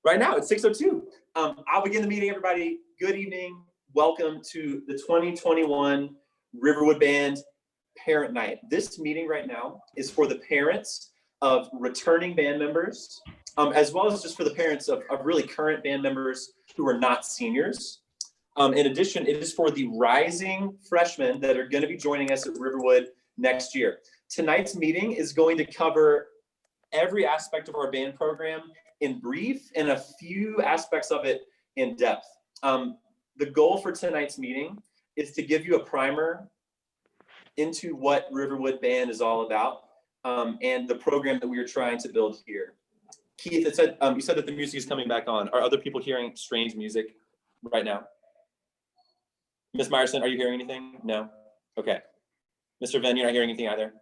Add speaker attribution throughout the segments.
Speaker 1: Right now, it's 6:02. I'll begin the meeting, everybody. Good evening. Welcome to the 2021 Riverwood Band Parent Night. This meeting right now is for the parents of returning band members, as well as just for the parents of really current band members who are not seniors. In addition, it is for the rising freshmen that are going to be joining us at Riverwood next year. Tonight's meeting is going to cover every aspect of our band program in brief and a few aspects of it in depth. The goal for tonight's meeting is to give you a primer into what Riverwood Band is all about, and the program that we are trying to build here. Keith, you said that the music is coming back on. Are other people hearing strange music right now? Ms. Meyerson, are you hearing anything? No? Okay. Mr. Venn, you're not hearing anything either?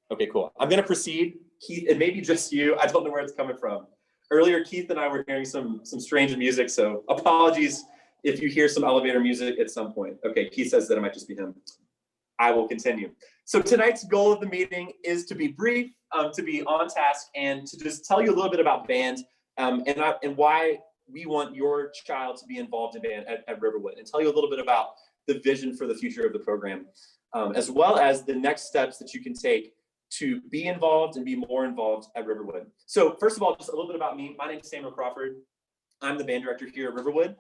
Speaker 1: Okay, cool. I'm gonna proceed. Keith, it may be just you. I don't know where it's coming from. Earlier, Keith and I were hearing some strange music, so apologies if you hear some elevator music at some point. Okay, Keith says that it might just be him. I will continue. So tonight's goal of the meeting is to be brief, to be on task, and to just tell you a little bit about band and why we want your child to be involved in band at Riverwood, and tell you a little bit about the vision for the future of the program, as well as the next steps that you can take to be involved and be more involved at Riverwood. So first of all, just a little bit about me. My name is Samuel Crawford. I'm the band director here at Riverwood.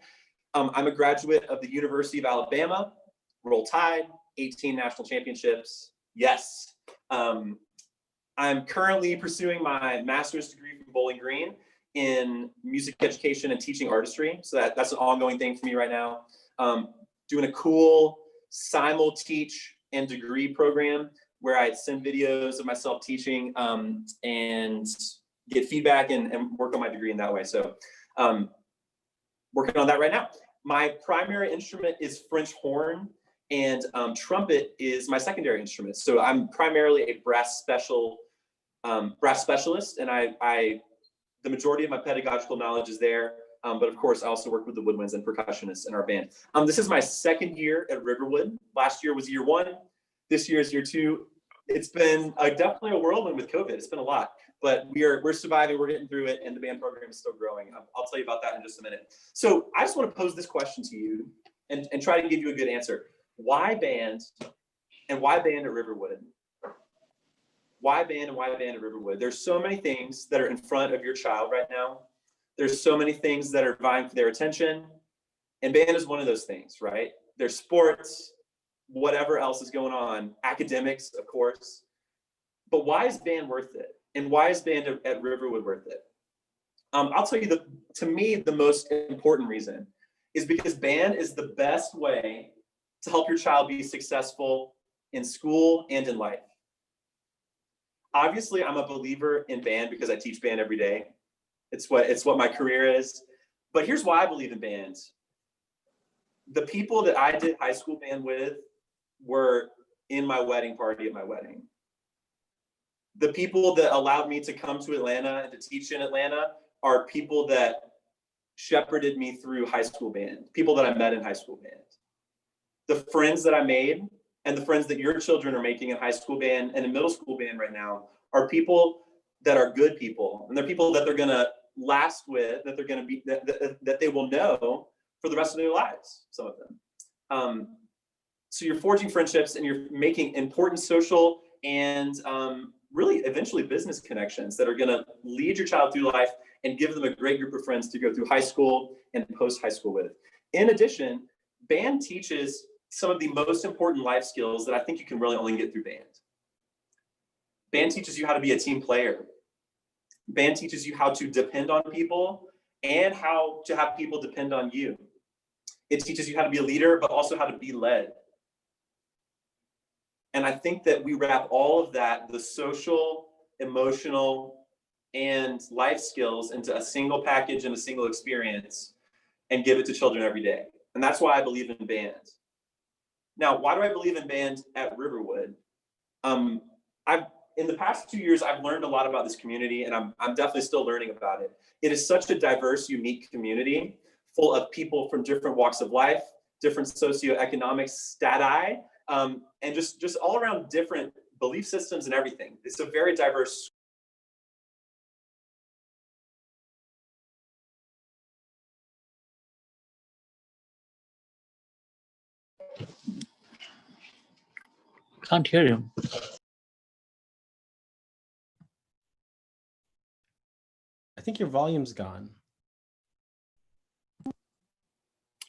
Speaker 1: I'm a graduate of the University of Alabama, Roll Tide, 18 national championships. Yes. I'm currently pursuing my master's degree from Bowling Green in music education and teaching artistry. So that's an ongoing thing for me right now. Doing a cool simul teach and degree program where I send videos of myself teaching and get feedback and work on my degree in that way. So working on that right now. My primary instrument is French horn, and trumpet is my secondary instrument. So I'm primarily a brass specialist, and the majority of my pedagogical knowledge is there. But of course, I also work with the woodwinds and percussionists in our band. This is my second year at Riverwood. Last year was year one. This year is year two. It's been definitely a whirlwind with COVID. It's been a lot, but we're surviving. We're getting through it, and the band program is still growing. I'll tell you about that in just a minute. So I just want to pose this question to you and try to give you a good answer. Why band, and why band at Riverwood? Why band and why band at Riverwood? There's so many things that are in front of your child right now. There's so many things that are vying for their attention, and band is one of those things, right? There's sports, whatever else is going on, academics, of course. But why is band worth it? And why is band at Riverwood worth it? I'll tell you, to me, the most important reason is because band is the best way to help your child be successful in school and in life. Obviously, I'm a believer in band because I teach band every day. It's what my career is. But here's why I believe in band. The people that I did high school band with were in my wedding party at my wedding. The people that allowed me to come to Atlanta and to teach in Atlanta are people that shepherded me through high school band, people that I met in high school band. The friends that I made and the friends that your children are making in high school band and in middle school band right now are people that are good people, and they're people that they're gonna last with, that they're gonna be, that they will know for the rest of their lives, some of them. So you're forging friendships and you're making important social and really eventually business connections that are gonna lead your child through life and give them a great group of friends to go through high school and post-high school with. In addition, band teaches some of the most important life skills that I think you can really only get through band. Band teaches you how to be a team player. Band teaches you how to depend on people and how to have people depend on you. It teaches you how to be a leader, but also how to be led. And I think that we wrap all of that, the social, emotional, and life skills, into a single package and a single experience and give it to children every day. And that's why I believe in band. Now, why do I believe in band at Riverwood? In the past 2 years, I've learned a lot about this community, and I'm definitely still learning about it. It is such a diverse, unique community full of people from different walks of life, different socioeconomic stati, and just all around different belief systems and everything. It's a very diverse
Speaker 2: Can't hear you.
Speaker 3: I think your volume's gone.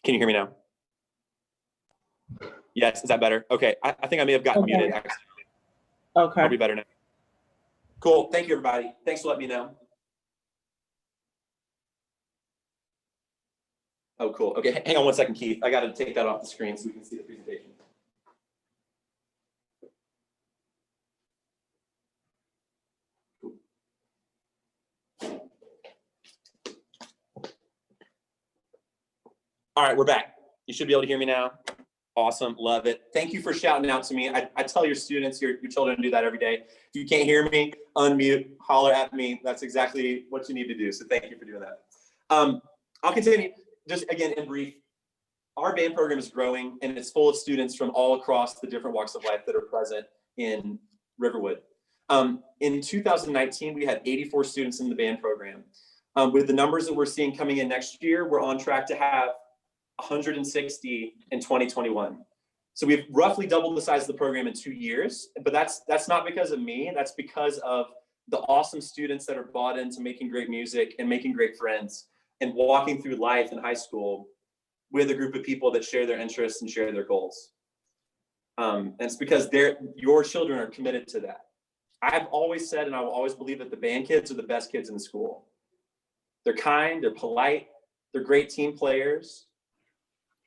Speaker 1: Can you hear me now? Yes, is that better? Okay, I think I may have gotten
Speaker 4: Okay.
Speaker 1: muted.
Speaker 4: Okay.
Speaker 1: I'll be better now. Cool, thank you, everybody. Thanks for letting me know. Oh, cool. Okay, hang on one second, Keith. I got to take that off the screen so we can see the presentation. All right, we're back. You should be able to hear me now. Awesome, love it. Thank you for shouting out to me. I tell your students, your children to do that every day. If you can't hear me, unmute, holler at me. That's exactly what you need to do. So thank you for doing that. I'll continue, just again in brief. Our band program is growing and it's full of students from all across the different walks of life that are present in Riverwood. In 2019, we had 84 students in the band program. With the numbers that we're seeing coming in next year, we're on track to have 160 in 2021. So we've roughly doubled the size of the program in 2 years, but that's not because of me. That's because of the awesome students that are bought into making great music and making great friends and walking through life in high school with a group of people that share their interests and share their goals. And it's because your children are committed to that. I've always said, and I will always believe, that the band kids are the best kids in the school. They're kind, they're polite, they're great team players,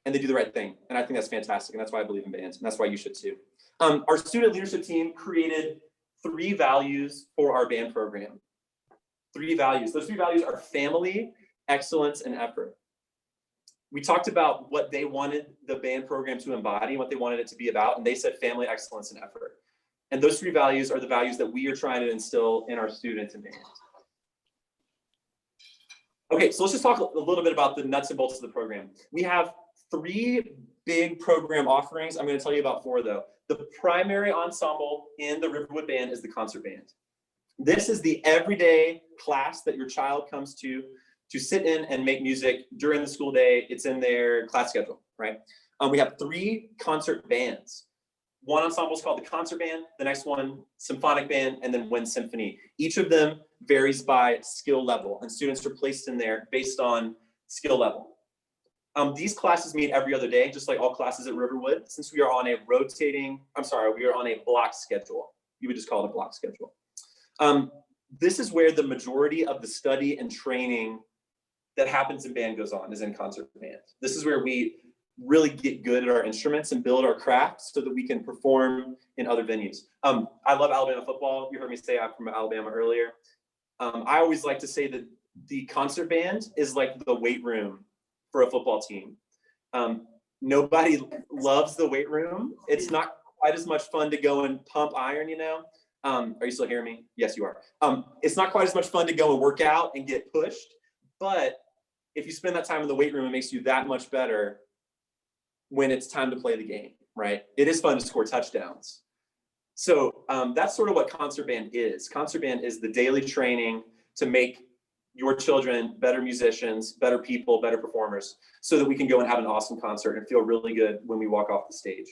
Speaker 1: and they do the right thing. And I think that's fantastic. And that's why I believe in bands. And that's why you should too. Our student leadership team created 3 values for our band program. 3 values. Those 3 values are family, excellence, and effort. We talked about what they wanted the band program to embody, what they wanted it to be about. And they said family, excellence, and effort. And those 3 values are the values that we are trying to instill in our students and bands. Okay, so let's just talk a little bit about the nuts and bolts of the program. We have 3 big program offerings. I'm going to tell you about 4 though. The primary ensemble in the Riverwood Band is the concert band. This is the everyday class that your child comes to sit in and make music during the school day. It's in their class schedule, right? We have 3 concert bands. One ensemble is called the concert band, the next one, symphonic band, and then wind symphony. Each of them varies by skill level, and students are placed in there based on skill level. These classes meet every other day, just like all classes at Riverwood. Since we are on a we are on a block schedule. You would just call it a block schedule. This is where the majority of the study and training that happens in band goes on, is in concert band. This is where we really get good at our instruments and build our craft so that we can perform in other venues. I love Alabama football. You heard me say I'm from Alabama earlier. I always like to say that the concert band is like the weight room for a football team. Nobody loves the weight room. It's not quite as much fun to go and pump iron, you know? Are you still hearing me? Yes, you are. It's not quite as much fun to go and work out and get pushed, but if you spend that time in the weight room, it makes you that much better when it's time to play the game, right? It is fun to score touchdowns. So that's sort of what concert band is. Concert band is the daily training to make your children better musicians, better people, better performers, so that we can go and have an awesome concert and feel really good when we walk off the stage.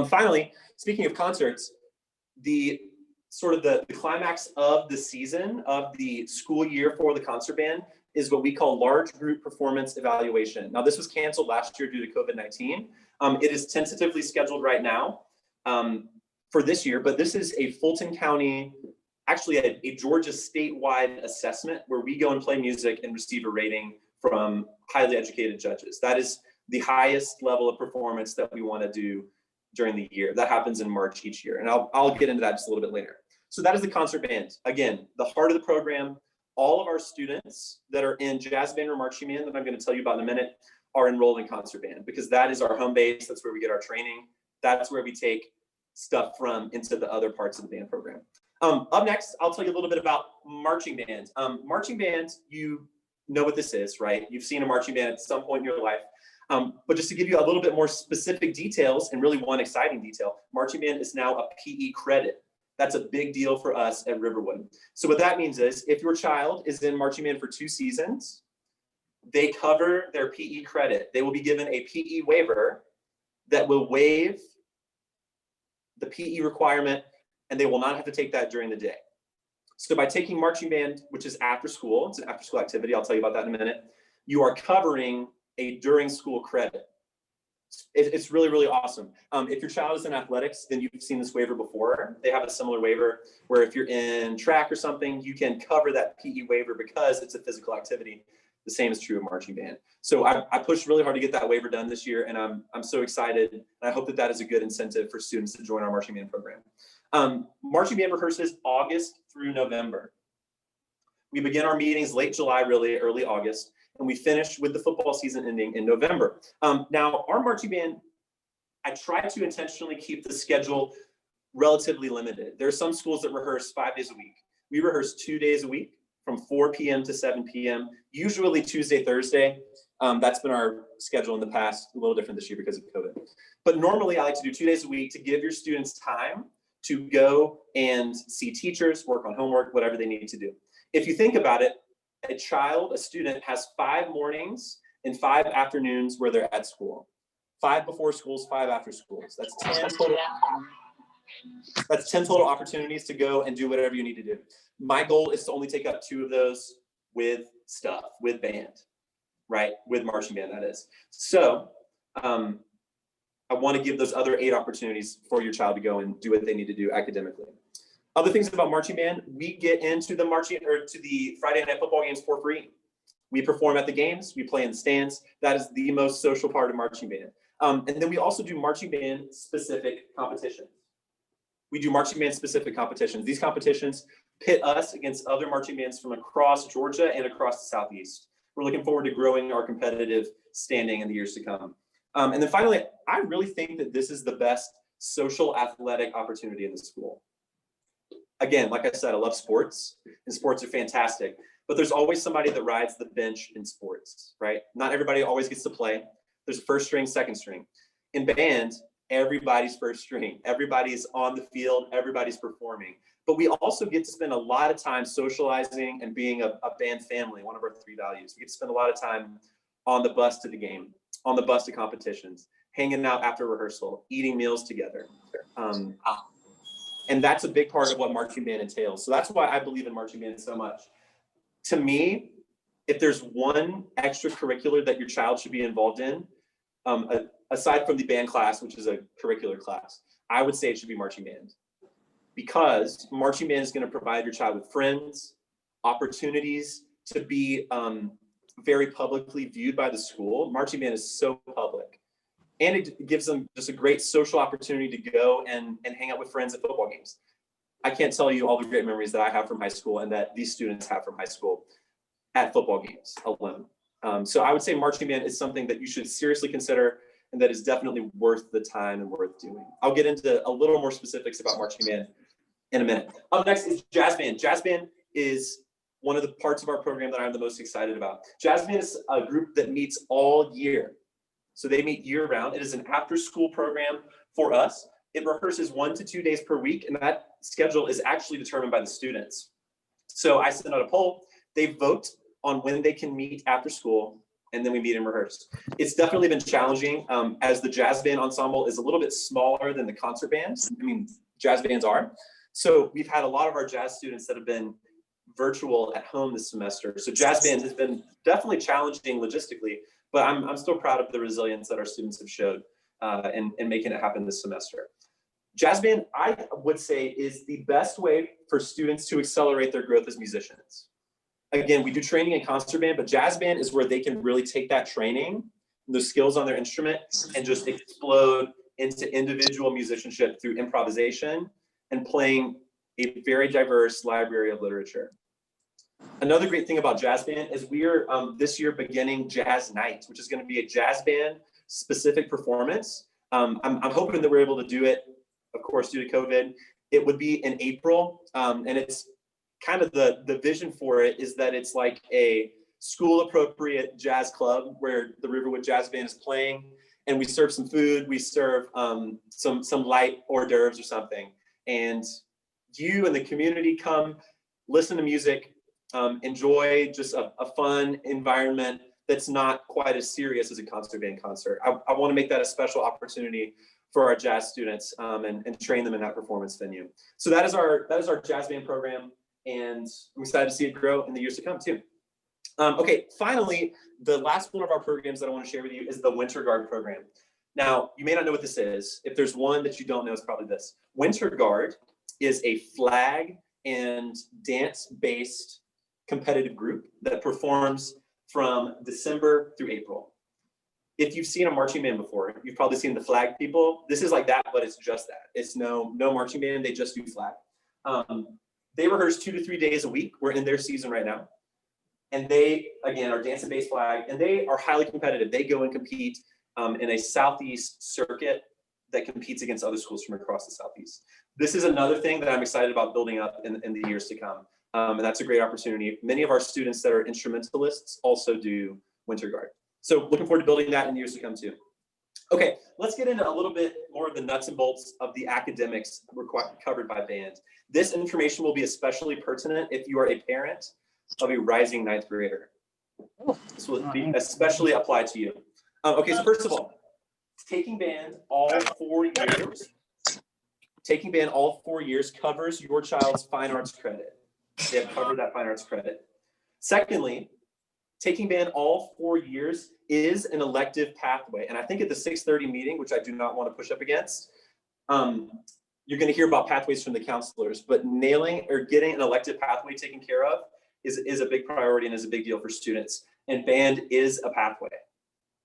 Speaker 1: Finally, speaking of concerts, the climax of the season, of the school year for the concert band, is what we call large group performance evaluation. Now, this was canceled last year due to COVID-19. It is tentatively scheduled right now for this year, but this is a Fulton County, actually a Georgia statewide assessment where we go and play music and receive a rating from highly educated judges. That is the highest level of performance that we want to do during the year. That happens in March each year, and I'll get into that just a little bit later. So that is the concert band. Again, the heart of the program. All of our students that are in jazz band or marching band that I'm going to tell you about in a minute are enrolled in concert band, because that is our home base. That's where we get our training. That's where we take stuff from into the other parts of the band program. Up next, I'll tell you a little bit about marching band. Marching band, you know what this is, right? You've seen a marching band at some point in your life. But just to give you a little bit more specific details, and really one exciting detail, marching band is now a PE credit. That's a big deal for us at Riverwood. So what that means is, if your child is in marching band for 2 seasons, they cover their PE credit. They will be given a PE waiver that will waive the PE requirement, and they will not have to take that during the day. So by taking marching band, which is after school, it's an after school activity, I'll tell you about that in a minute, you are covering a during school credit. It's really, really awesome. If your child is in athletics, then you've seen this waiver before. They have a similar waiver where if you're in track or something, you can cover that PE waiver because it's a physical activity. The same is true of marching band. So I pushed really hard to get that waiver done this year, and I'm so excited. And I hope that that is a good incentive for students to join our marching band program. Marching band rehearses August through November. We begin our meetings late July, really early August, and we finish with the football season ending in November. Now, our marching band, I try to intentionally keep the schedule relatively limited. There are some schools that rehearse 5 days a week. We rehearse 2 days a week from 4 p.m. to 7 p.m., usually Tuesday, Thursday. That's been our schedule in the past, a little different this year because of COVID. But normally I like to do 2 days a week to give your students time to go and see teachers, work on homework, whatever they need to do. If you think about it, a student has 5 mornings and 5 afternoons where they're at school. 5 before schools, 5 after schools. That's 10 total. That's 10 total opportunities to go and do whatever you need to do. My goal is to only take up 2 of those with stuff, with band, right? With marching band, that is. So I want to give those other 8 opportunities for your child to go and do what they need to do academically. Other things about marching band, we get into the the Friday night football games for free. We perform at the games, we play in the stands. That is the most social part of marching band. And then we also do marching band specific competitions. We do marching band specific competitions. These competitions pit us against other marching bands from across Georgia and across the Southeast. We're looking forward to growing our competitive standing in the years to come. And then finally, I really think that this is the best social athletic opportunity in the school. Again, like I said, I love sports, and sports are fantastic, but there's always somebody that rides the bench in sports, right? Not everybody always gets to play. There's a first string, second string. In band, everybody's first string. Everybody's on the field, everybody's performing. But we also get to spend a lot of time socializing and being a band family, one of our 3 values. We get to spend a lot of time on the bus to the game, on the bus to competitions, hanging out after rehearsal, eating meals together. And that's a big part of what marching band entails. So that's why I believe in marching band so much. To me, if there's one extracurricular that your child should be involved in, aside from the band class, which is a curricular class, I would say it should be marching band. Because marching band is going to provide your child with friends, opportunities to be very publicly viewed by the school. Marching band is so public. And it gives them just a great social opportunity to go and hang out with friends at football games. I can't tell you all the great memories that I have from high school and that these students have from high school at football games alone. So I would say marching band is something that you should seriously consider and that is definitely worth the time and worth doing. I'll get into a little more specifics about marching band in a minute. Up next is jazz band. Jazz band is one of the parts of our program that I'm the most excited about. Jazz band is a group that meets all year. So they meet year round. It is an after school program for us. It rehearses 1 to 2 days per week, and that schedule is actually determined by the students. So I send out a poll, they vote on when they can meet after school, and then we meet and rehearse. It's definitely been challenging as the jazz band ensemble is a little bit smaller than the concert bands. I mean, jazz bands are. So we've had a lot of our jazz students that have been virtual at home this semester. So jazz band has been definitely challenging logistically, but I'm still proud of the resilience that our students have showed in making it happen this semester. Jazz band, I would say, is the best way for students to accelerate their growth as musicians. Again, we do training in concert band, but jazz band is where they can really take that training, those skills on their instrument, and just explode into individual musicianship through improvisation and playing a very diverse library of literature. Another great thing about jazz band is we are this year beginning Jazz Night, which is going to be a jazz band specific performance. I'm hoping that we're able to do it, of course, due to COVID. It would be in April, and it's kind of the vision for it is that it's like a school appropriate jazz club where the Riverwood Jazz Band is playing, and we serve some food, we serve some light hors d'oeuvres or something, and you and the community come listen to music, enjoy just a fun environment that's not quite as serious as a concert band concert. I want to make that a special opportunity for our jazz students and train them in that performance venue. So that is our jazz band program, and I'm excited to see it grow in the years to come too. Okay, finally, the last one of our programs that I want to share with you is the Winter Guard program. Now, you may not know what this is. If there's one that you don't know, it's probably this. Winter Guard is a flag and dance-based competitive group that performs from December through April. If you've seen a marching band before, you've probably seen the flag people. This is like that, but it's just that. It's no marching band, they just do flag. They rehearse 2 to 3 days a week. We're in their season right now. And they, again, are dance and bass flag, and they are highly competitive. They go and compete in a Southeast circuit that competes against other schools from across the Southeast. This is another thing that I'm excited about building up in the years to come. And that's a great opportunity. Many of our students that are instrumentalists also do Winter Guard. So looking forward to building that in years to come too. Okay, let's get into a little bit more of the nuts and bolts of the academics covered by band. This information will be especially pertinent if you are a parent of a rising 9th grader. This will be especially applied to you. Okay, so first of all, taking band all 4 years. Taking band all 4 years covers your child's fine arts credit. They have covered that fine arts credit. Secondly, taking band all 4 years is an elective pathway. And I think at the 6:30 meeting, which I do not want to push up against, you're going to hear about pathways from the counselors, but nailing or getting an elective pathway taken care of is a big priority and is a big deal for students. And band is a pathway.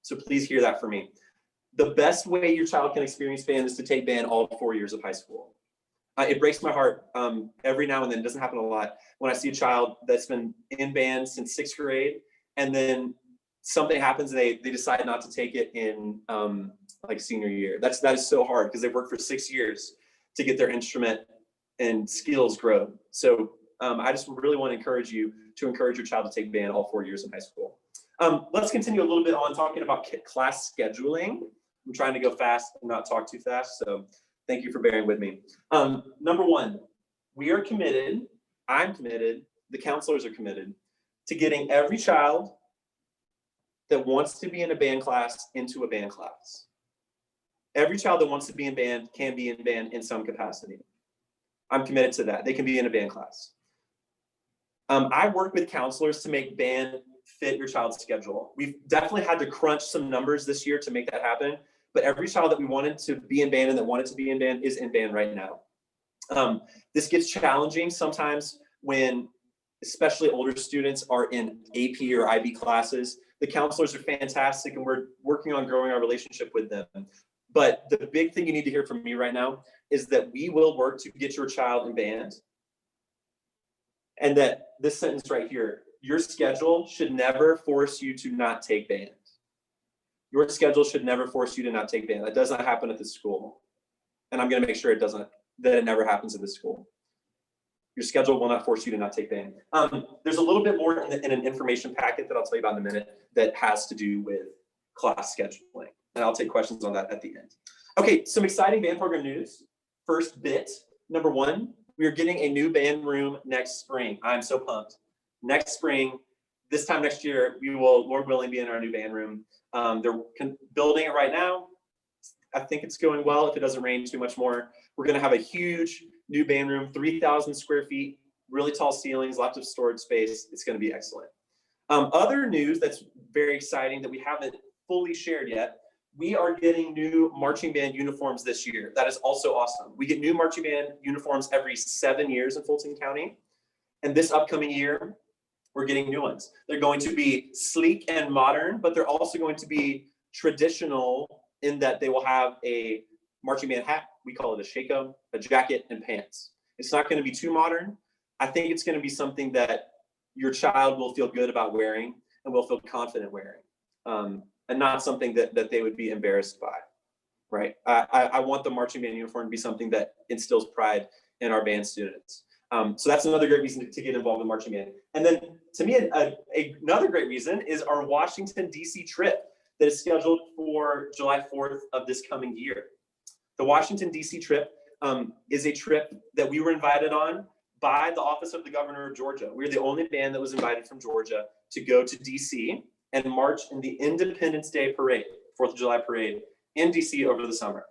Speaker 1: So please hear that from me. The best way your child can experience band is to take band all 4 years of high school. It breaks my heart every now and then, it doesn't happen a lot, when I see a child that's been in band since 6th grade, and then something happens and they decide not to take it in like senior year. That is so hard because they've worked for 6 years to get their instrument and skills grow. So I just really want to encourage you to encourage your child to take band all 4 years in high school. Let's continue a little bit on talking about class scheduling. I'm trying to go fast and not talk too fast, so thank you for bearing with me. Number one, we are committed, I'm committed, the counselors are committed to getting every child that wants to be in a band class into a band class. Every child that wants to be in band can be in band in some capacity. I'm committed to that. They can be in a band class. I work with counselors to make band fit your child's schedule. We've definitely had to crunch some numbers this year to make that happen, but every child that we wanted to be in band and that wanted to be in band is in band right now. This gets challenging sometimes when especially older students are in AP or IB classes. The counselors are fantastic and we're working on growing our relationship with them. But the big thing you need to hear from me right now is that we will work to get your child in band. And that this sentence right here, your schedule should never force you to not take band. Your schedule should never force you to not take band. That does not happen at this school. And I'm going to make sure that it never happens at this school. Your schedule will not force you to not take band. There's a little bit more in an information packet that I'll tell you about in a minute that has to do with class scheduling. And I'll take questions on that at the end. Okay, some exciting band program news. First bit, number one, we are getting a new band room next spring. I'm so pumped. Next spring, this time next year, we will, Lord willing, be in our new band room. They're building it right now. I think it's going well if it doesn't rain too much more. We're gonna have a huge new band room, 3,000 square feet, really tall ceilings, lots of storage space. It's gonna be excellent. Other news that's very exciting that we haven't fully shared yet, we are getting new marching band uniforms this year. That is also awesome. We get new marching band uniforms every 7 years in Fulton County. And this upcoming year, we're getting new ones. They're going to be sleek and modern, but they're also going to be traditional in that they will have a marching band hat. We call it a shako, a jacket, and pants. It's not going to be too modern. I think it's going to be something that your child will feel good about wearing and will feel confident wearing, and not something that they would be embarrassed by, right? I want the marching band uniform to be something that instills pride in our band students. So that's another great reason to get involved in marching band. And then to me, another great reason is our Washington, D.C. trip that is scheduled for July 4th of this coming year. The Washington, D.C. trip is a trip that we were invited on by the Office of the Governor of Georgia. We're the only band that was invited from Georgia to go to D.C. and march in the Independence Day parade, 4th of July parade in DC over the summer.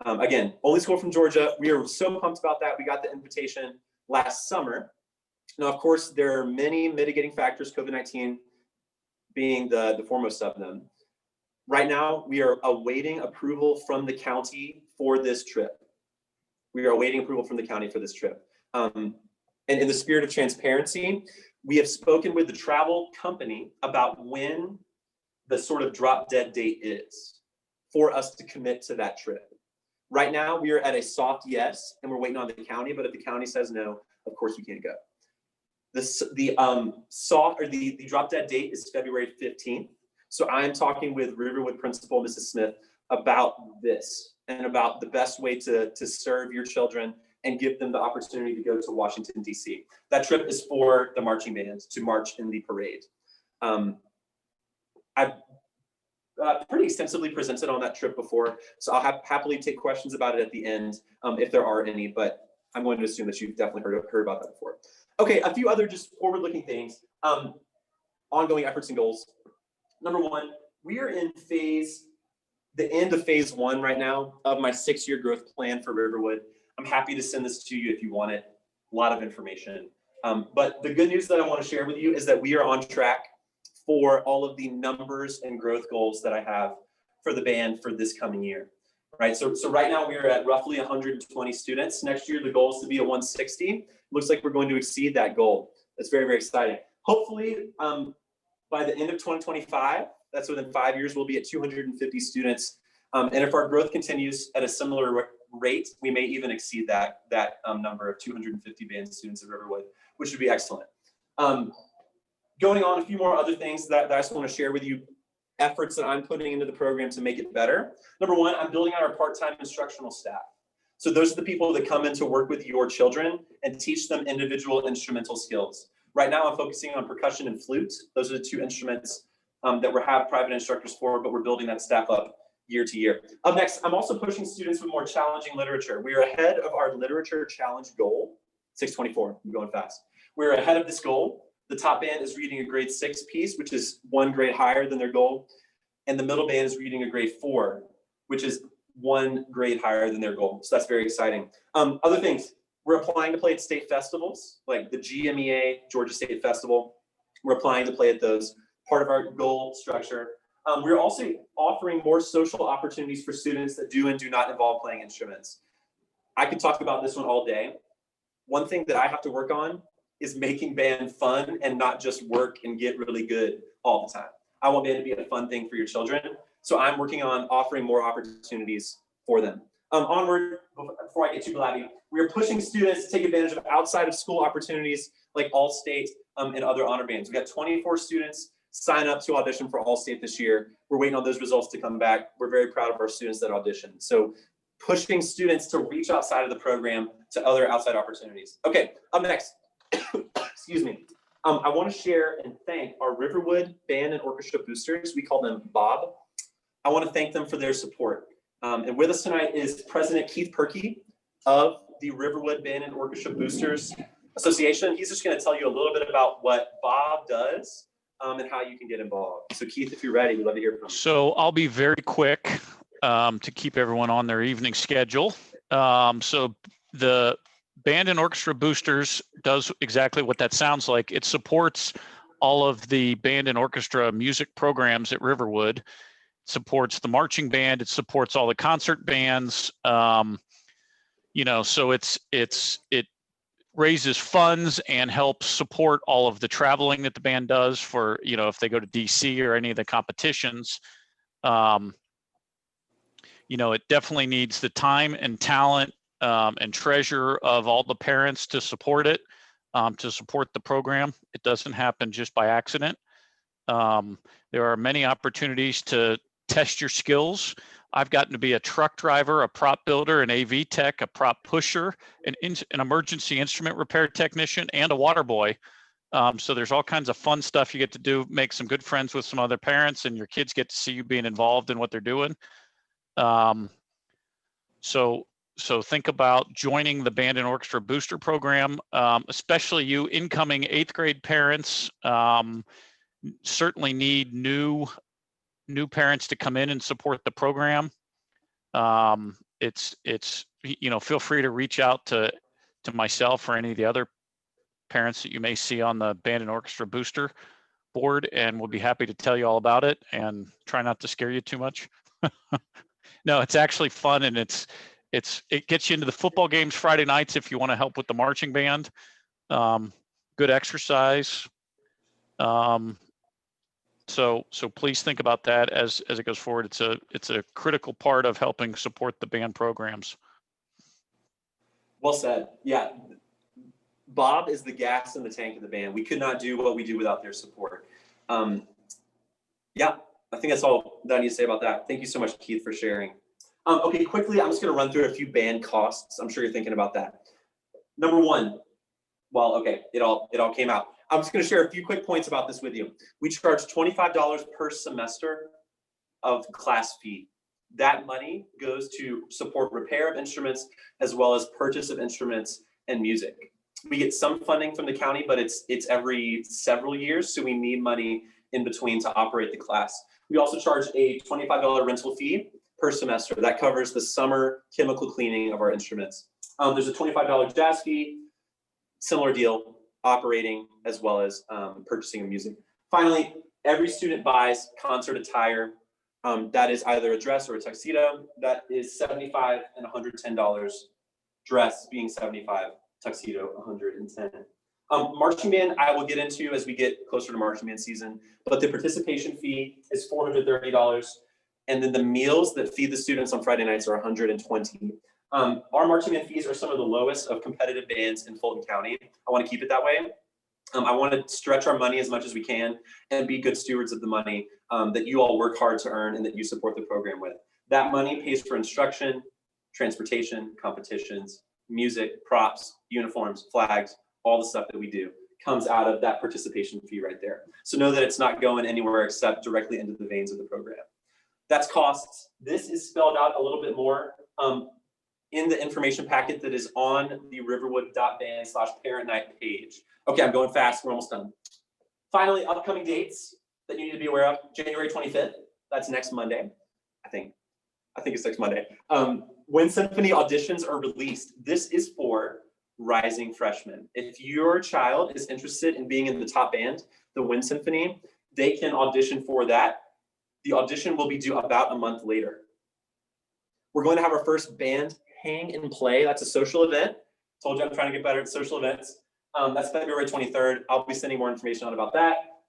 Speaker 1: Again, only school from Georgia. We are so pumped about that. We got the invitation last summer. Now, of course, there are many mitigating factors, COVID-19 being the foremost of them. Right now, we are awaiting approval from the county for this trip. We are awaiting approval from the county for this trip. And in the spirit of transparency, we have spoken with the travel company about when the sort of drop dead date is for us to commit to that trip. Right now, we are at a soft yes, and we're waiting on the county, but if the county says no, of course we can't go. The drop dead date is February 15th. So I'm talking with Riverwood principal, Mrs. Smith, about this and about the best way to serve your children and give them the opportunity to go to Washington, DC. That trip is for the marching band to march in the parade. I've pretty extensively presented on that trip before, so I'll happily take questions about it at the end if there are any, but I'm going to assume that you've definitely heard about that before. Okay, a few other just forward-looking things. Ongoing efforts and goals. Number one, we are in the end of phase 1 right now of my 6-year growth plan for Riverwood. I'm happy to send this to you if you want it. A lot of information. But the good news that I want to share with you is that we are on track for all of the numbers and growth goals that I have for the band for this coming year. Right, so right now we are at roughly 120 students. Next year, the goal is to be a 160. Looks like we're going to exceed that goal. That's very, very exciting. Hopefully, by the end of 2025, that's within 5 years, we'll be at 250 students. And if our growth continues at a similar rate, we may even exceed that number of 250 band students at Riverwood, which would be excellent. Going on, a few more other things that I just want to share with you, efforts that I'm putting into the program to make it better. Number one, I'm building out our part-time instructional staff. So those are the people that come in to work with your children and teach them individual instrumental skills. Right now, I'm focusing on percussion and flute. Those are the 2 instruments that we have private instructors for, but we're building that staff up year to year. Up next, I'm also pushing students with more challenging literature. We are ahead of our literature challenge goal, 624, I'm going fast. We're ahead of this goal. The top band is reading a grade 6 piece, which is 1 grade higher than their goal. And the middle band is reading a grade 4, which is 1 grade higher than their goal. So that's very exciting. Other things, we're applying to play at state festivals, like the GMEA, Georgia State Festival. We're applying to play at those, part of our goal structure. We're also offering more social opportunities for students that do and do not involve playing instruments. I could talk about this one all day. One thing that I have to work on is making band fun and not just work and get really good all the time. I want band to be a fun thing for your children. So I'm working on offering more opportunities for them. Onward, before I get too blabby, we are pushing students to take advantage of outside of school opportunities like All-State and other honor bands. We got 24 students sign up to audition for All-State this year. We're waiting on those results to come back. We're very proud of our students that auditioned. So pushing students to reach outside of the program to other outside opportunities. Okay, up next, excuse me. I want to share and thank our Riverwood Band and Orchestra Boosters. We call them Bob. I want to thank them for their support. And with us tonight is President Keith Perkey of the Riverwood Band and Orchestra Boosters Association. He's just going to tell you a little bit about what Bob does and how you can get involved. So Keith, if you're ready, we'd love to hear from you.
Speaker 2: So I'll be very quick to keep everyone on their evening schedule. So the Band and Orchestra Boosters does exactly what that sounds like. It supports all of the band and orchestra music programs at Riverwood. It supports the marching band. It supports all the concert bands. You know, so it raises funds and helps support all of the traveling that the band does for, you know, if they go to DC or any of the competitions. You know, it definitely needs the time and talent and treasure of all the parents to support it, to support the program. It doesn't happen just by accident. There are many opportunities to test your skills. I've gotten to be a truck driver, a prop builder, an AV tech, a prop pusher, an emergency instrument repair technician, and a water boy. So there's all kinds of fun stuff you get to do, make some good friends with some other parents, and your kids get to see you being involved in what they're doing. So think about joining the Band and Orchestra Booster Program, especially you incoming 8th grade parents. certainly need new parents to come in and support the program. It's feel free to reach out to myself or any of the other parents that you may see on the band and orchestra booster board, and we'll be happy to tell you all about it and try not to scare you too much. No, it's actually fun, and it gets you into the football games Friday nights if you want to help with the marching band. Good exercise. So please think about that as it goes forward. It's a critical part of helping support the band programs.
Speaker 1: Well said. Yeah. Bob is the gas in the tank of the band. We could not do what we do without their support. Yeah, I think that's all that I need to say about that. Thank you so much, Keith, for sharing. Okay, quickly, I'm just going to run through a few band costs. I'm sure you're thinking about that. Number one, well, okay, it all came out. I'm just going to share a few quick points about this with you. We charge $25 per semester of class fee. That money goes to support repair of instruments as well as purchase of instruments and music. We get some funding from the county, but it's every several years, so we need money in between to operate the class. We also charge a $25 rental fee per semester. That covers the summer chemical cleaning of our instruments. There's a $25 jazz fee, similar deal, operating as well as purchasing of music. Finally, every student buys concert attire. That is either a dress or a tuxedo. That is $75 and $110. Dress being $75, tuxedo $110. Marching band, I will get into as we get closer to marching band season, but the participation fee is $430. And then the meals that feed the students on Friday nights are $120. Our marching band fees are some of the lowest of competitive bands in Fulton County. I want to keep it that way. I want to stretch our money as much as we can and be good stewards of the money that you all work hard to earn and that you support the program with. That money pays for instruction, transportation, competitions, music, props, uniforms, flags, all the stuff that we do comes out of that participation fee right there. So know that it's not going anywhere except directly into the veins of the program. That's costs. This is spelled out a little bit more in the information packet that is on the riverwood.band/parent night page. Okay, I'm going fast. We're almost done. Finally, upcoming dates that you need to be aware of. January 25th. That's next Monday. I think it's next Monday. When symphony auditions are released, this is for rising freshmen. If your child is interested in being in the top band, the Wind Symphony, they can audition for that. The audition will be due about a month later. We're going to have our first band hang and play. That's a social event. Told you I'm trying to get better at social events. That's February 23rd. I'll be sending more information out about that.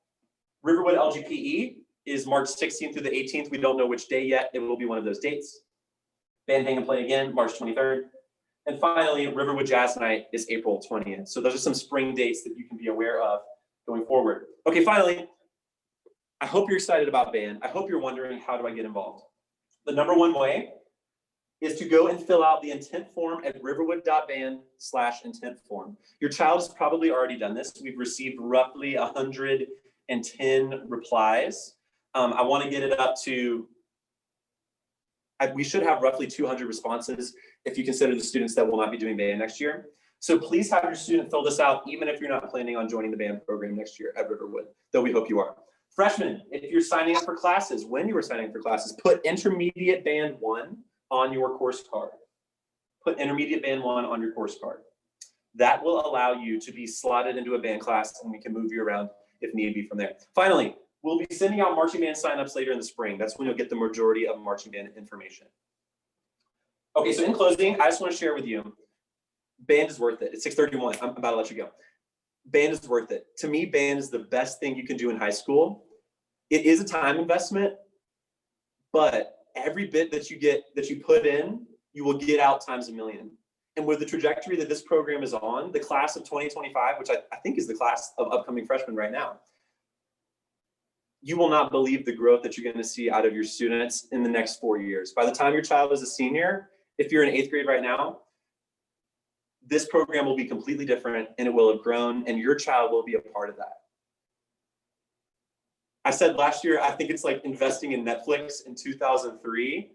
Speaker 1: Riverwood LGPE is March 16th through the 18th. We don't know which day yet. It will be one of those dates. Band hang and play again, March 23rd. And finally, Riverwood Jazz Night is April 20th. So those are some spring dates that you can be aware of going forward. Okay, finally, I hope you're excited about band. I hope you're wondering, how do I get involved? The number one way is to go and fill out the intent form at riverwood.band/intent form. Your child has probably already done this. We've received roughly 110 replies. I want to get it up to, we should have roughly 200 responses if you consider the students that will not be doing band next year. So please have your student fill this out, even if you're not planning on joining the band program next year at Riverwood, though we hope you are. Freshmen, if you're signing up for classes, when you are signing up for classes, put intermediate band 1 on your course card. Put intermediate band 1 on your course card. That will allow you to be slotted into a band class, and we can move you around if need be from there. Finally, we'll be sending out marching band signups later in the spring. That's when you'll get the majority of marching band information. Okay, so in closing, I just want to share with you, band is worth it. It's 6:31. I'm about to let you go. Band is worth it. To me, band is the best thing you can do in high school. It is a time investment, but every bit that you put in, you will get out times a million. And with the trajectory that this program is on, the class of 2025, which I think is the class of upcoming freshmen right now, you will not believe the growth that you're going to see out of your students in the next 4 years. By the time your child is a senior, if you're in 8th grade right now, this program will be completely different and it will have grown, and your child will be a part of that. I said last year, I think it's like investing in Netflix in 2003.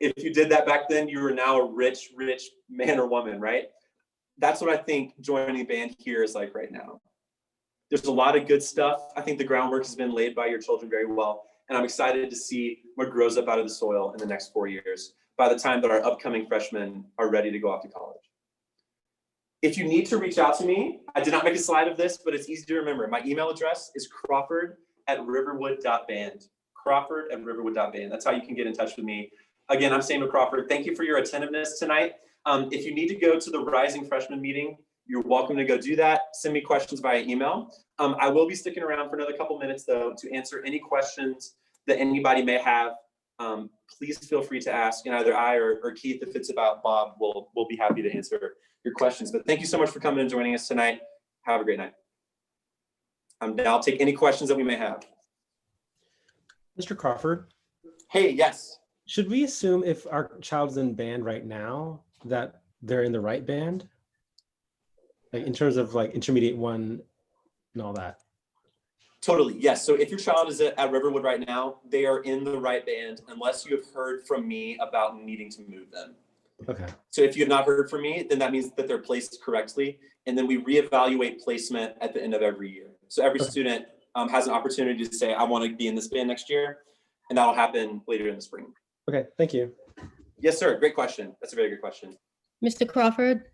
Speaker 1: If you did that back then, you are now a rich man or woman, right? That's what I think joining band here is like right now. There's a lot of good stuff. I think the groundwork has been laid by your children very well. And I'm excited to see what grows up out of the soil in the next 4 years by the time that our upcoming freshmen are ready to go off to college. If you need to reach out to me, I did not make a slide of this, but it's easy to remember. My email address is crawford@riverwood.band. Crawford@riverwood.band. That's how you can get in touch with me. Again, I'm Samuel Crawford. Thank you for your attentiveness tonight. If you need to go to the Rising Freshman meeting, you're welcome to go do that. Send me questions via email. I will be sticking around for another couple minutes though to answer any questions that anybody may have. Please feel free to ask, and either I or Keith, if it's about Bob, we'll be happy to answer your questions. But thank you so much for coming and joining us tonight. Have a great night. I'll take any questions that we may have.
Speaker 3: Mr. Crawford,
Speaker 1: Hey, yes.
Speaker 3: should we assume if our child's in band right now that they're in the right band? Like in terms of like intermediate one and all that?
Speaker 1: Totally, yes. So if your child is at Riverwood right now, they are in the right band unless you have heard from me about needing to move them.
Speaker 3: Okay.
Speaker 1: So if you have not heard from me, then that means that they're placed correctly. And then we reevaluate placement at the end of every year. So every student has an opportunity to say, I want to be in this band next year. And that'll happen later in the spring.
Speaker 3: Okay, thank you.
Speaker 1: Yes, sir. Great question. That's a very good question.
Speaker 4: Mr. Crawford?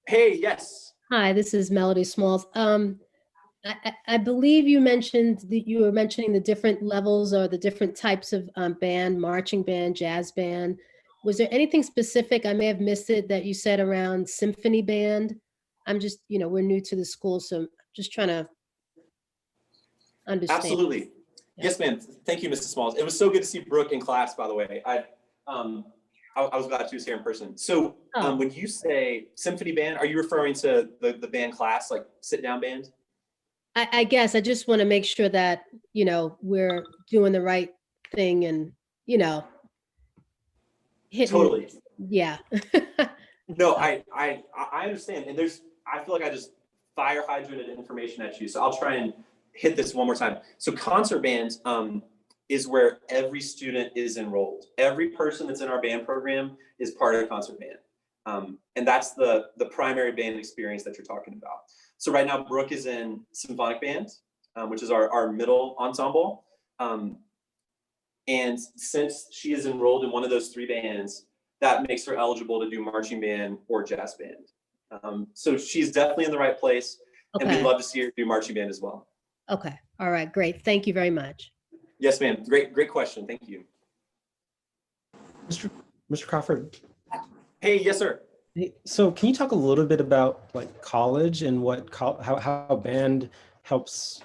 Speaker 1: Hey, yes.
Speaker 4: Hi, this is Melody Smalls. I believe you mentioned that you were mentioning the different levels or the different types of band, marching band, jazz band. Was there anything specific, I may have missed it, that you said around symphony band? I'm just, we're new to the school, so I'm just trying to understand.
Speaker 1: Absolutely.
Speaker 4: Yeah.
Speaker 1: Yes, ma'am. Thank you, Mrs. Smalls. It was so good to see Brooke in class, by the way. I was glad she was here in person. So when you say symphony band, are you referring to the band class, like sit down band?
Speaker 4: I guess I just want to make sure that, we're doing the right thing and, hitting.
Speaker 1: Totally.
Speaker 4: Yeah.
Speaker 1: No, I understand. And I feel like I just fire hydranted information at you. So I'll try and hit this one more time. So concert band is where every student is enrolled. Every person that's in our band program is part of concert band. And that's the primary band experience that you're talking about. So right now, Brooke is in symphonic band, which is our middle ensemble. And since she is enrolled in one of those 3 bands, that makes her eligible to do marching band or jazz band. So she's definitely in the right place. And we'd
Speaker 4: Okay.
Speaker 1: love to see her do marching band as well.
Speaker 4: Okay. All right. Great. Thank you very much.
Speaker 1: Yes, ma'am. Great question. Thank you.
Speaker 3: Mr. Crawford,
Speaker 1: Hey, yes, sir.
Speaker 3: hey, so can you talk a little bit about like college and what how band helps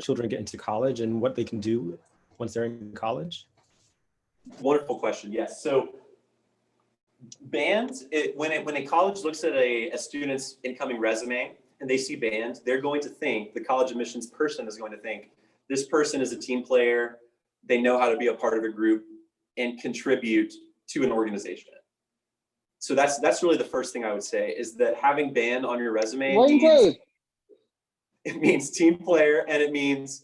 Speaker 3: children get into college and what they can do once they're in college?
Speaker 1: Wonderful question. Yes. So band, when a college looks at a student's incoming resume and they see band, they're going to think, the college admissions person is going to think, this person is a team player. They know how to be a part of a group and contribute to an organization. So that's really the first thing I would say, is that having band on your resume means team player, and it means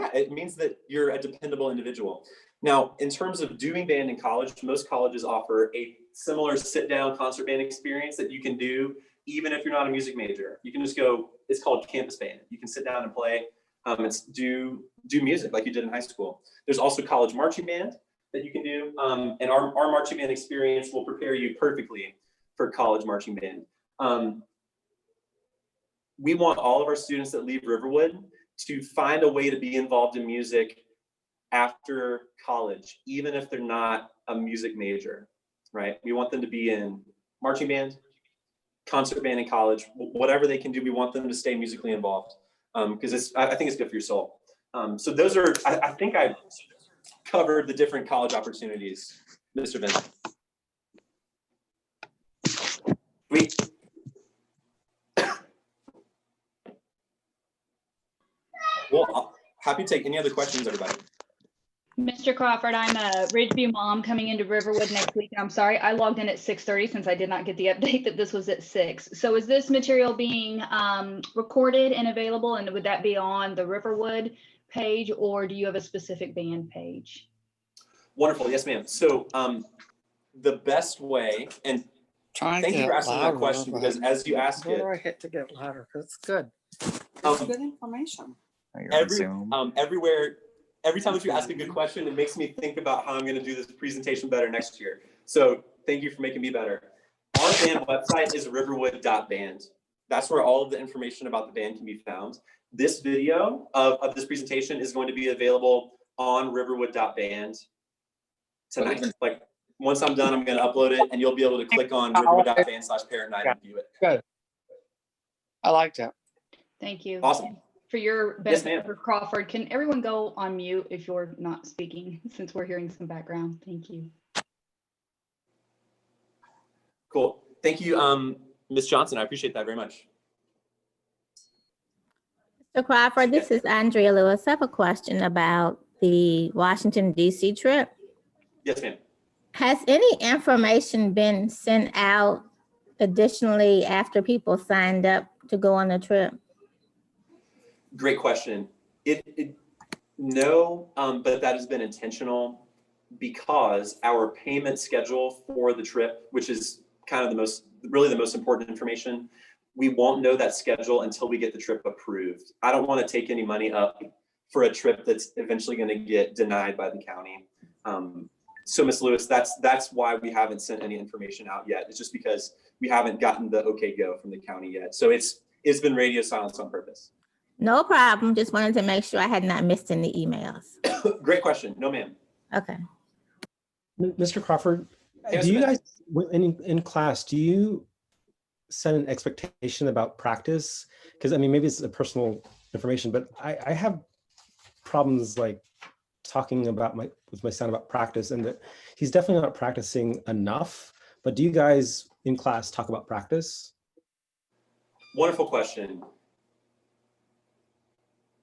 Speaker 1: it means that you're a dependable individual. Now, in terms of doing band in college, most colleges offer a similar sit-down concert band experience that you can do even if you're not a music major. You can just go, it's called campus band. You can sit down and play, do music like you did in high school. There's also college marching band that you can do. And our marching band experience will prepare you perfectly for college marching band. We want all of our students that leave Riverwood to find a way to be involved in music after college, even if they're not a music major, right? We want them to be in marching band, concert band in college, whatever they can do, we want them to stay musically involved, because I think it's good for your soul. So those are, I think I covered the different college opportunities, Mr. Vincent. Well, happy to take any other questions, everybody.
Speaker 5: Mr. Crawford, I'm a Ridgeview mom coming into Riverwood next week. And I'm sorry, I logged in at 6:30 since I did not get the update that this was at 6. So is this material being recorded and available? And would that be on the Riverwood page, or do you have a specific band page?
Speaker 1: Wonderful. Yes, ma'am. So the best way, and
Speaker 6: Trying to
Speaker 1: Thank you
Speaker 6: get
Speaker 1: for asking that
Speaker 6: louder,
Speaker 1: question,
Speaker 6: but
Speaker 1: because as you ask
Speaker 6: Where
Speaker 1: it,
Speaker 6: do I hit to get louder? 'Cause it's good. It's
Speaker 1: Um,
Speaker 6: good information.
Speaker 1: everywhere, every time that you ask a good question, it makes me think about how I'm going to do this presentation better next year. So thank you for making me better. Our band website is riverwood.band. That's where all of the information about the band can be found. This video of this presentation is going to be available on riverwood.band tonight. Like, once I'm done, I'm going to upload it, and you'll be able to click on riverwood.band/parent night and view it.
Speaker 6: Good. I like that.
Speaker 5: Thank you.
Speaker 1: Awesome.
Speaker 5: For your
Speaker 1: Yes,
Speaker 5: benefit,
Speaker 1: ma'am.
Speaker 5: Mr. Crawford, can everyone go on mute if you're not speaking, since we're hearing some background? Thank you.
Speaker 1: Cool. Thank you, Ms. Johnson. I appreciate that very much.
Speaker 7: Mr. Crawford, this is Andrea Lewis. I have a question about the Washington DC trip.
Speaker 1: Yes, ma'am.
Speaker 7: Has any information been sent out additionally after people signed up to go on the trip?
Speaker 1: Great question. No, but that has been intentional because our payment schedule for the trip, which is kind of really the most important information, we won't know that schedule until we get the trip approved. I don't want to take any money up for a trip that's eventually going to get denied by the county. So Ms. Lewis, that's why we haven't sent any information out yet. It's just because we haven't gotten the okay go from the county yet. So it's been radio silence on purpose.
Speaker 7: No problem. Just wanted to make sure I had not missed any emails.
Speaker 1: Great question. No, ma'am.
Speaker 7: Okay.
Speaker 3: Mr. Crawford,
Speaker 1: Yes,
Speaker 3: do you
Speaker 1: ma'am.
Speaker 3: guys, in class, do you set an expectation about practice? Because I mean, maybe it's a personal information, but I have problems like talking about with my son about practice, and that he's definitely not practicing enough. But do you guys in class talk about practice?
Speaker 1: Wonderful question.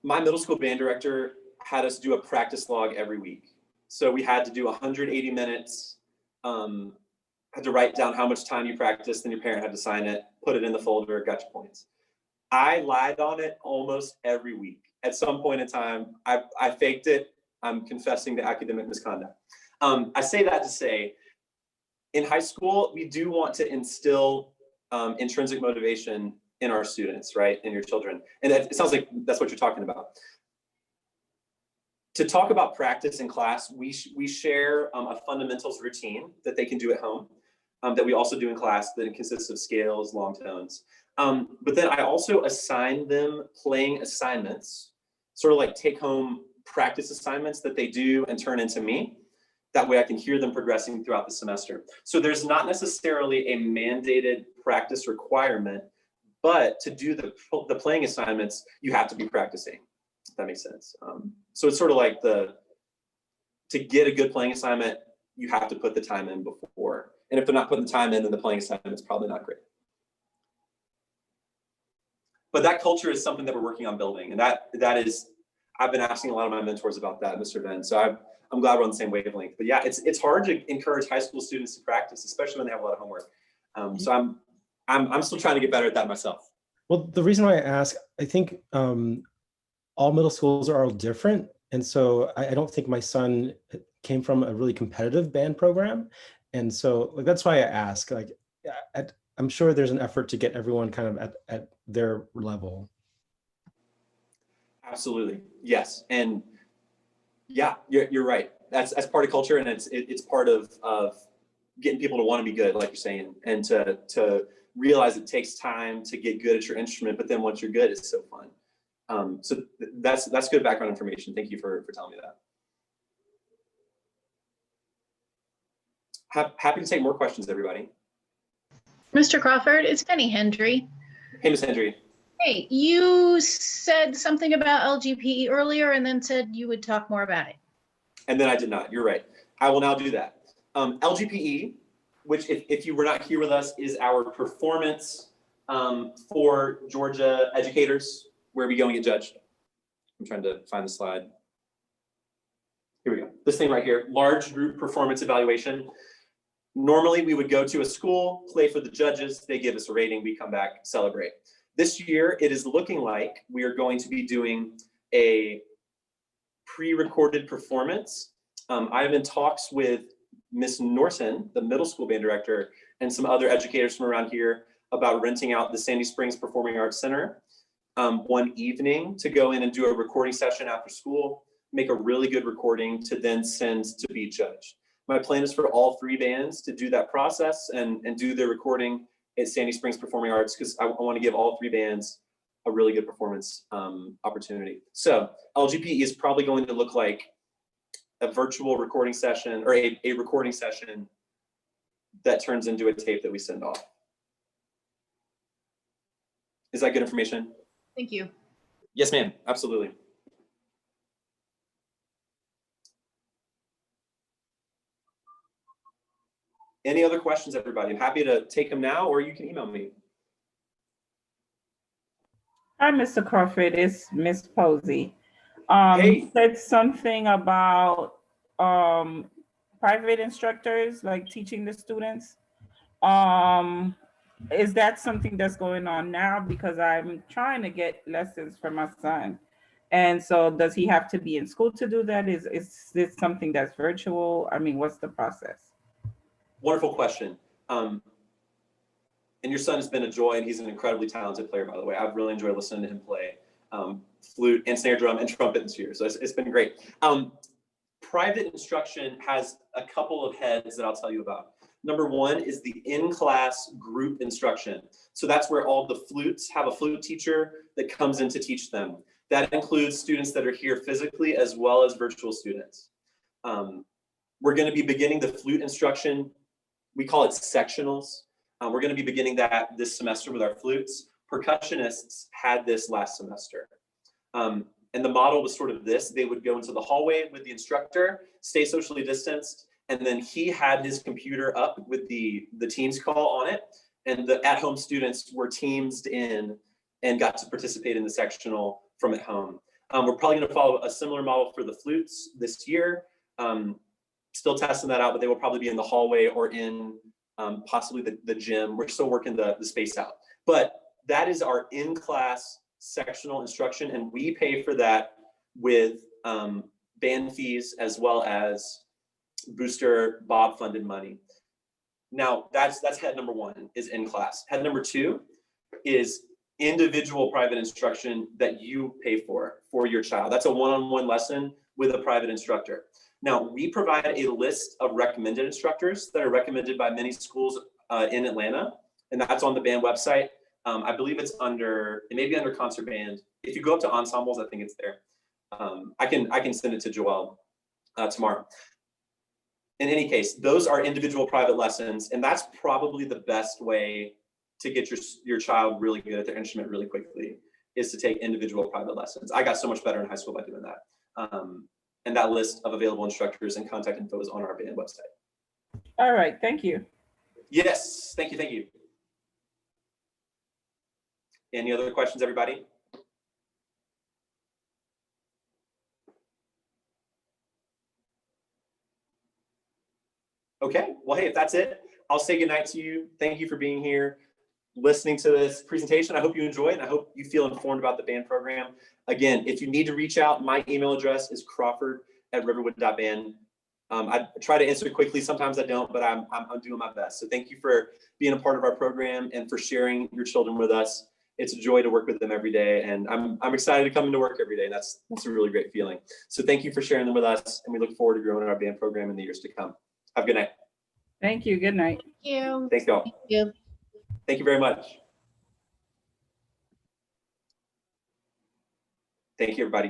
Speaker 1: My middle school band director had us do a practice log every week. So we had to do 180 minutes, had to write down how much time you practiced, then your parent had to sign it, put it in the folder, got your points. I lied on it almost every week. At some point in time, I faked it. I'm confessing to academic misconduct. I say that to say, in high school, we do want to instill intrinsic motivation in our students, right? In your children. And it sounds like that's what you're talking about. To talk about practice in class, we share a fundamentals routine that they can do at home, that we also do in class, that consists of scales, long tones. But then I also assign them playing assignments, sort of like take home practice assignments that they do and turn into me. That way I can hear them progressing throughout the semester. So there's not necessarily a mandated practice requirement, but to do the playing assignments, you have to be practicing, if that makes sense. So it's sort of like to get a good playing assignment, you have to put the time in before. And if they're not putting the time in, then the playing assignment is probably not great. But that culture is something that we're working on building. And that is, I've been asking a lot of my mentors about that, Mr. Ben. So I'm glad we're on the same wavelength. But yeah, it's hard to encourage high school students to practice, especially when they have a lot of homework. So I'm still trying to get better at that myself.
Speaker 3: Well, the reason why I ask, I think all middle schools are all different. And so I don't think my son came from a really competitive band program. And so that's why I ask, like, I'm sure there's an effort to get everyone kind of at their level.
Speaker 1: Absolutely. Yes. And yeah, you're right. That's part of culture, and it's part of getting people to want to be good, like you're saying, and to realize it takes time to get good at your instrument, but then once you're good, it's so fun. So that's good background information. Thank you for telling me that. Happy to take more questions, everybody.
Speaker 8: Mr. Crawford, it's Penny Hendry.
Speaker 1: Hey, Ms. Hendry.
Speaker 8: Hey, you said something about LGPE earlier and then said you would talk more about it.
Speaker 1: And then I did not. You're right. I will now do that. LGPE, which if you were not here with us, is our performance for Georgia educators, where we go and get judged. I'm trying to find the slide. Here we go. This thing right here, large group performance evaluation. Normally we would go to a school, play for the judges, they give us a rating, we come back, celebrate. This year, it is looking like we are going to be doing a pre-recorded performance. I'm in talks with Miss Norton, the middle school band director, and some other educators from around here about renting out the Sandy Springs Performing Arts Center one evening to go in and do a recording session after school, make a really good recording to then send to be judged. My plan is for all 3 bands to do that process and do their recording at Sandy Springs Performing Arts, because I want to give all 3 bands a really good performance opportunity. So LGPE is probably going to look like a virtual recording session, or a recording session that turns into a tape that we send off. Is that good information?
Speaker 8: Thank you.
Speaker 1: Yes, ma'am, absolutely. Any other questions, everybody? I'm happy to take them now, or you can email me.
Speaker 9: Hi, Mr. Crawford, it's Miss Posey.
Speaker 1: Hey.
Speaker 9: You said something about private instructors, like teaching the students. Is that something that's going on now? Because I'm trying to get lessons for my son. And so does he have to be in school to do that? Is this something that's virtual? I mean, what's the process?
Speaker 1: Wonderful question. And your son has been a joy, and he's an incredibly talented player, by the way. I've really enjoyed listening to him play flute and snare drum and trumpet this year. So it's been great. Private instruction has a couple of heads that I'll tell you about. Number one is the in-class group instruction. So that's where all the flutes have a flute teacher that comes in to teach them. That includes students that are here physically as well as virtual students. We're going to be beginning the flute instruction. We call it sectionals. We're going to be beginning that this semester with our flutes. Percussionists had this last semester. And the model was sort of this. They would go into the hallway with the instructor, stay socially distanced, and then he had his computer up with the Teams call on it. And the at-home students were teamed in and got to participate in the sectional from at home. We're probably going to follow a similar model for the flutes this year. Still testing that out, but they will probably be in the hallway or in possibly the gym. We're still working the space out. But that is our in-class sectional instruction, and we pay for that with band fees as well as Booster Bob funded money. Now that's head number one, is in class. Head number two is individual private instruction that you pay for your child. That's a one-on-one lesson with a private instructor. Now we provide a list of recommended instructors that are recommended by many schools in Atlanta, and that's on the band website. I believe it may be under concert band. If you go up to ensembles, I think it's there. I can send it to Joelle tomorrow. In any case, those are individual private lessons, and that's probably the best way to get your child really good at their instrument really quickly, is to take individual private lessons. I got so much better in high school by doing that. And that list of available instructors and contact info is on our band website.
Speaker 9: All right, thank you.
Speaker 1: Yes, thank you. Any other questions, everybody? Okay, well, hey, if that's it, I'll say goodnight to you. Thank you for being here, listening to this presentation. I hope you enjoy it, and I hope you feel informed about the band program. Again, if you need to reach out, my email address is crawford@riverwood.band. I try to answer quickly. Sometimes I don't, but I'm doing my best. So thank you for being a part of our program and for sharing your children with us. It's a joy to work with them every day, and I'm excited to come into work every day. And that's a really great feeling. So thank you for sharing them with us, and we look forward to growing our band program in the years to come. Have a good night.
Speaker 9: Thank you. Good night.
Speaker 8: Thank you.
Speaker 1: Thanks, y'all.
Speaker 4: Thank you.
Speaker 1: Thank you very much. Thank you, everybody.